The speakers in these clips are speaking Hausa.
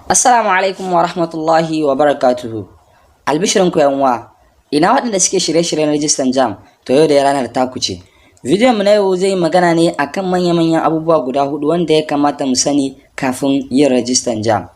Assalamu alaikum wa rahmatullahi wa barakatuhu. Albishirin ku yanwa, ina waɗanda suke shirye-shiryen rajistan JAMB, to yau da ranar taku ce. Bidiyon mu na yau zai magana ne akan manya-manyan abubuwa guda hudu wanda ya kamata mu sani kafin yin rajistan JAMB.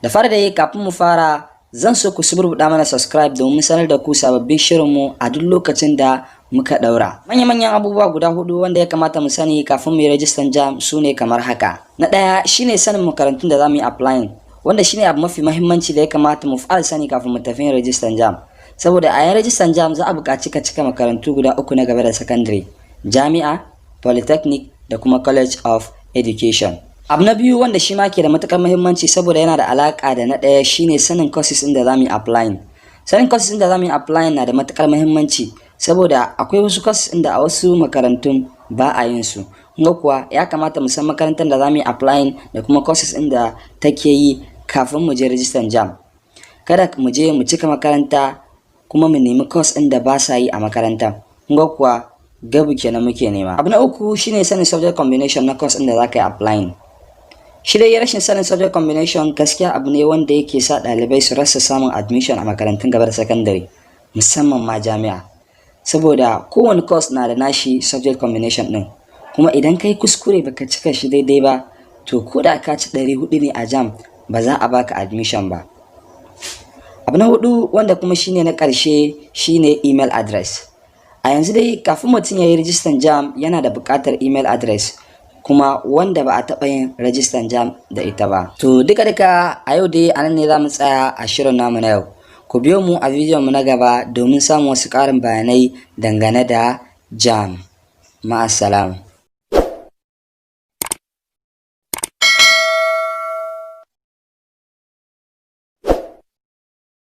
Da fara da kafin mu fara, zan so ku suburbuɗa mana subscribe domin sanar da ku sababbin shirinmu a duk lokacin da muka ɗaura. Manya-manyan abubuwa guda hudu wanda ya kamata mu sani kafin mu yi rajistan JAMB su ne kamar haka. Na ɗaya shine sanin makarantun da za mu yi applying, wanda shine abu mafi muhimmanci da ya kamata mu fara sani kafin mu tafi yin rajistan JAMB. Saboda a yin rajistan JAMB za a buƙaci ka cika makarantu guda uku na gaba da secondary, jami'a, polytechnic da kuma college of education. Abu na biyu wanda shi ma ke da matukar muhimmanci saboda yana da alaka da na ɗaya shine sanin courses ɗin da za mu yi applying. Sanin courses ɗin da za mu yi applying na da matukar muhimmanci saboda akwai wasu courses ɗin da a wasu makarantun ba a yin su. Kuma kuwa ya kamata mu san makarantar da za mu yi applying da kuma courses ɗin da take yi kafin mu je rajistan JAMB. Kada mu je mu cika makaranta kuma mu nemi course ɗin da ba sa yi a makaranta. Kuma kuwa gabu kenan muke nema. Abu na uku shine sanin subject combination na course ɗin da za ka yi applying. Shi dai rashin sanin subject combination gaskiya abu ne wanda yake sa ɗalibai su rasa samun admission a makarantun gaba da secondary, musamman ma jami'a. Saboda kowane course na da nashi subject combination ɗin. Kuma idan kai kuskure baka cika shi daidai ba, to ko da ka ci 400 ne a JAMB ba za a baka admission ba. Abu na hudu wanda kuma shine na ƙarshe shine email address. A yanzu dai kafin mutum ya yi rajistan JAMB yana da buƙatar email address, kuma wanda ba a taɓa yin rajistan JAMB da ita ba. To duka a yau dai anan ne za mu tsaya a shirin namu na yau. Ku biyo mu a bidiyon mu na gaba domin samun wasu ƙarin bayanai dangane da JAMB. Ma'assalam.